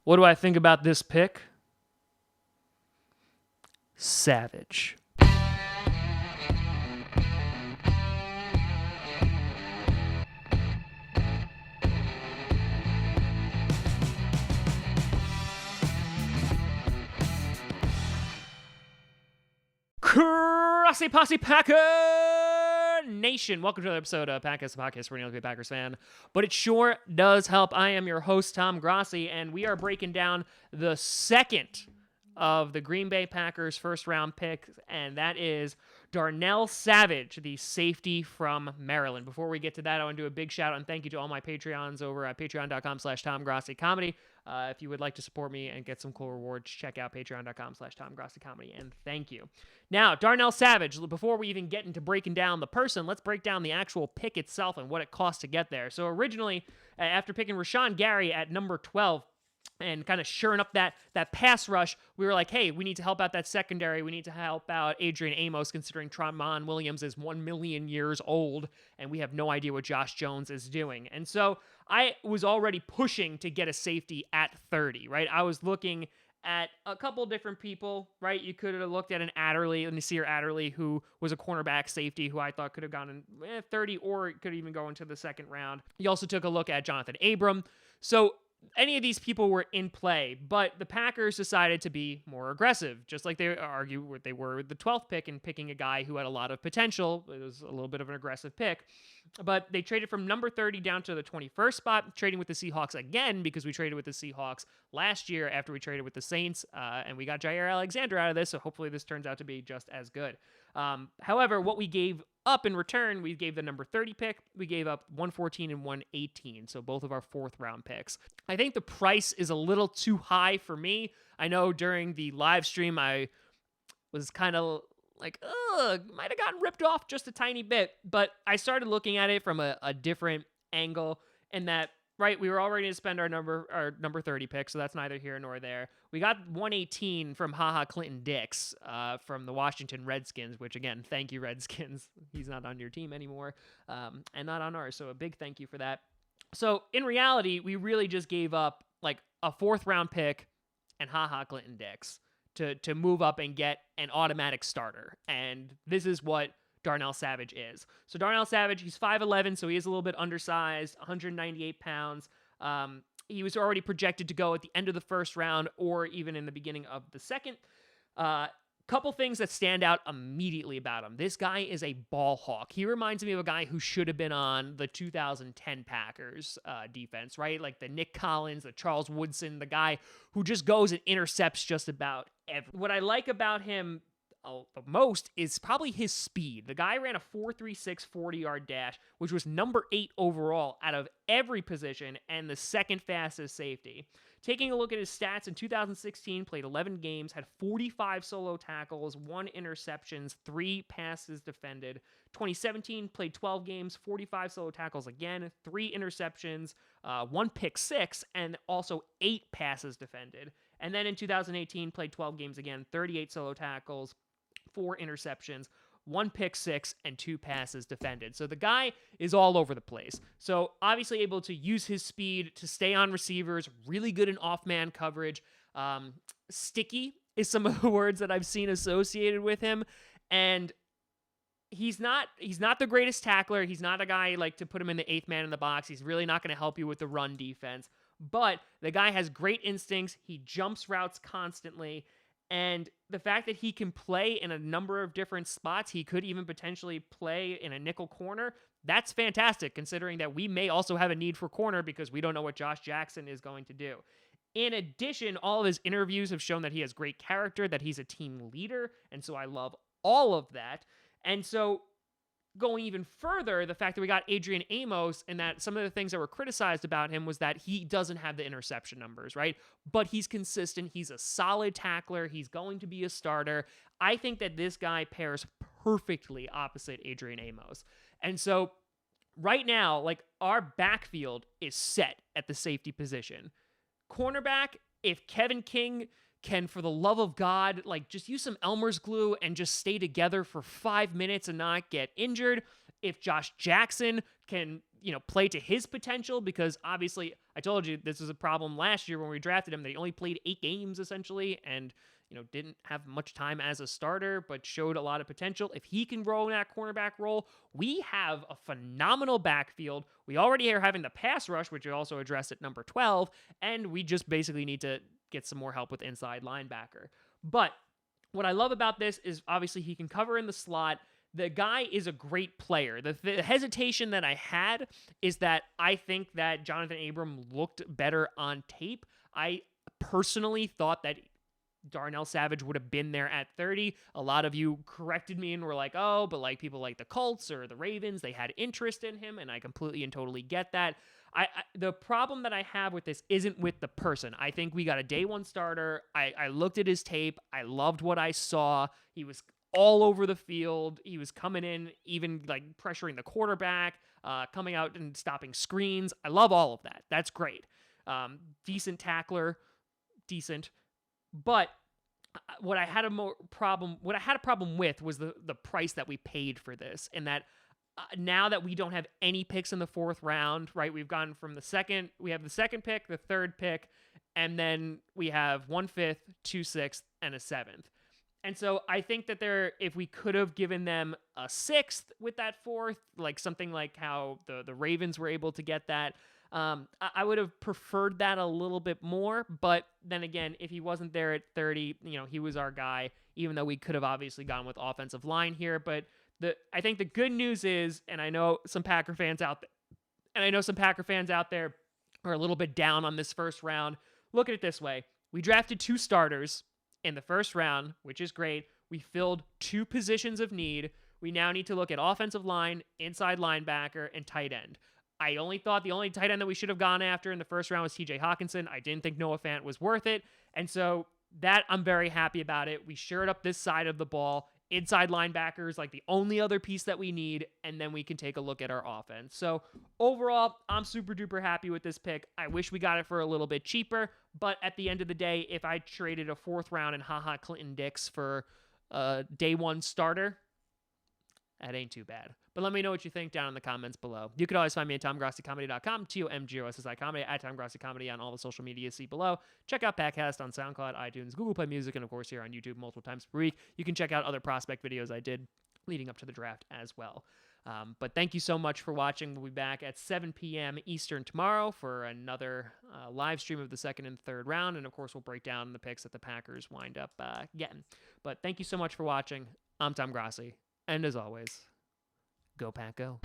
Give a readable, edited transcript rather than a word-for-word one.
What do I think about this pick? Savage. Grossi Posse Packer Nation. Welcome to another episode of Packers, the podcast where you're a Packers fan, but it sure does help. I am your host, Tom Grossi, and we are breaking down the second of the Green Bay Packers first round pick, and that is Darnell Savage, the safety from Maryland. Before we get to that, I want to do a big shout out and thank you to all my Patreons over at patreon.com/TomGrossiComedy. If you would like to support me and get some cool rewards, check out patreon.com/TomGrossiComedy, and thank you. Now, Darnell Savage, before we even get into breaking down the person, let's break down the actual pick itself and what it cost to get there. So originally, after picking Rashawn Gary at number 12, and kind of shoring up that pass rush, we were like, hey, we need to help out that secondary. We need to help out Adrian Amos, considering Tramon Williams is 1 million years old, and we have no idea what Josh Jones is doing. And so I was already pushing to get a safety at 30, right? I was looking at a couple different people, right? You could have looked at an Adderley, Nasir Adderley, who was a cornerback safety who I thought could have gone in 30, or it could even go into the second round. You also took a look at Jonathan Abram. So any of these people were in play, but the Packers decided to be more aggressive, just like they were with the 12th pick and picking a guy who had a lot of potential. It was a little bit of an aggressive pick, but they traded from number 30 down to the 21st spot, trading with the Seahawks again, because we traded with the Seahawks last year after we traded with the Saints, and we got Jair Alexander out of this, so hopefully this turns out to be just as good. However, what we gave up in return, we gave the number 30 pick, we gave up 114 and 118, so both of our fourth round picks. I think the price is a little too high for me. I know during the live stream I was kind of like, might have gotten ripped off just a tiny bit, but I started looking at it from a different angle, in that, right, we were already going to spend our number 30 pick, so that's neither here nor there. We got 118 from Clinton Dix from the Washington Redskins, which, again, thank you, Redskins. He's not on your team anymore, and not on ours, so a big thank you for that. So, in reality, we really just gave up, like, a fourth-round pick and Clinton Dix to move up and get an automatic starter, and this is what Darnell Savage is. So Darnell Savage, he's 5'11", so he is a little bit undersized, 198 pounds. He was already projected to go at the end of the first round or even in the beginning of the second. Couple things that stand out immediately about him. This guy is a ball hawk. He reminds me of a guy who should have been on the 2010 Packers defense, right? Like the Nick Collins, the Charles Woodson, the guy who just goes and intercepts just about everything. What I like about him the most is probably his speed. The guy ran a 4.36 40-yard dash, which was number 8 overall out of every position and the second fastest safety. Taking a look at his stats, in 2016, played 11 games, had 45 solo tackles, 1 interceptions, 3 passes defended. 2017, played 12 games, 45 solo tackles again, 3 interceptions, 1 pick 6, and also 8 passes defended. And then in 2018, played 12 games again, 38 solo tackles, 4 interceptions, 1 pick 6, and 2 passes defended. So the guy is all over the place. So obviously able to use his speed to stay on receivers, really good in off-man coverage. Sticky is some of the words that I've seen associated with him. And he's not the greatest tackler. He's not a guy like to put him in the 8th man in the box. He's really not going to help you with the run defense. But the guy has great instincts. He jumps routes constantly. And the fact that he can play in a number of different spots, he could even potentially play in a nickel corner, that's fantastic, considering that we may also have a need for corner because we don't know what Josh Jackson is going to do. In addition, all of his interviews have shown that he has great character, that he's a team leader, and so I love all of that. And so going even further, the fact that we got Adrian Amos, and that some of the things that were criticized about him was that he doesn't have the interception numbers, right? But he's consistent. He's a solid tackler. He's going to be a starter. I think that this guy pairs perfectly opposite Adrian Amos. And so right now, like, our backfield is set at the safety position. Cornerback, if Kevin King can, for the love of God, like, just use some Elmer's glue and just stay together for 5 minutes and not get injured. If Josh Jackson can, play to his potential, because obviously I told you this was a problem last year when we drafted him. They only played 8 games essentially, and didn't have much time as a starter, but showed a lot of potential. If he can grow in that cornerback role, we have a phenomenal backfield. We already are having the pass rush, which we also addressed at number 12, and we just basically need to get some more help with inside linebacker. But what I love about this is obviously he can cover in the slot. The guy is a great player. The hesitation that I had is that I think that Jonathan Abram looked better on tape. I personally thought that Darnell Savage would have been there at 30. A lot of you corrected me and were like, oh, but like people like the Colts or the Ravens, they had interest in him, and I completely and totally get that. The problem that I have with this isn't with the person. I think we got a day one starter. I looked at his tape. I loved what I saw. He was all over the field. He was coming in, even like pressuring the quarterback, coming out and stopping screens. I love all of that. That's great. Decent tackler, decent. But what I had a problem with was the price that we paid for this, and that now that we don't have any picks in the 4th round, right? We've gone from we have the 2nd pick, the 3rd pick, and then we have 1 5th, 2 6th, and a 7th. And so I think that if we could have given them a 6th with that 4th, like something like how the Ravens were able to get that, I would have preferred that a little bit more. But then again, if he wasn't there at 30, he was our guy, even though we could have obviously gone with offensive line here. But I think the good news is, and I know some Packer fans out there are a little bit down on this 1st round. Look at it this way. We drafted 2 starters in the 1st round, which is great. We filled 2 positions of need. We now need to look at offensive line, inside linebacker, and tight end. I only thought the only tight end that we should have gone after in the 1st round was TJ Hawkinson. I didn't think Noah Fant was worth it. And so that I'm very happy about it. We shored up this side of the ball. Inside linebacker is like the only other piece that we need, and then we can take a look at our offense. So overall, I'm super duper happy with this pick. I wish we got it for a little bit cheaper, but at the end of the day, if I traded a 4th round and Clinton Dix for a day 1 starter, that ain't too bad. But let me know what you think down in the comments below. You can always find me at TomGrossiComedy.com, TomGrossI Comedy, at TomGrossi Comedy on all the social media see below. Check out Packcast on SoundCloud, iTunes, Google Play Music, and of course here on YouTube multiple times per week. You can check out other prospect videos I did leading up to the draft as well. But thank you so much for watching. We'll be back at 7 p.m. Eastern tomorrow for another live stream of the 2nd and 3rd round. And of course, we'll break down the picks that the Packers wind up getting. But thank you so much for watching. I'm Tom Grossi. And as always, go Pack Go.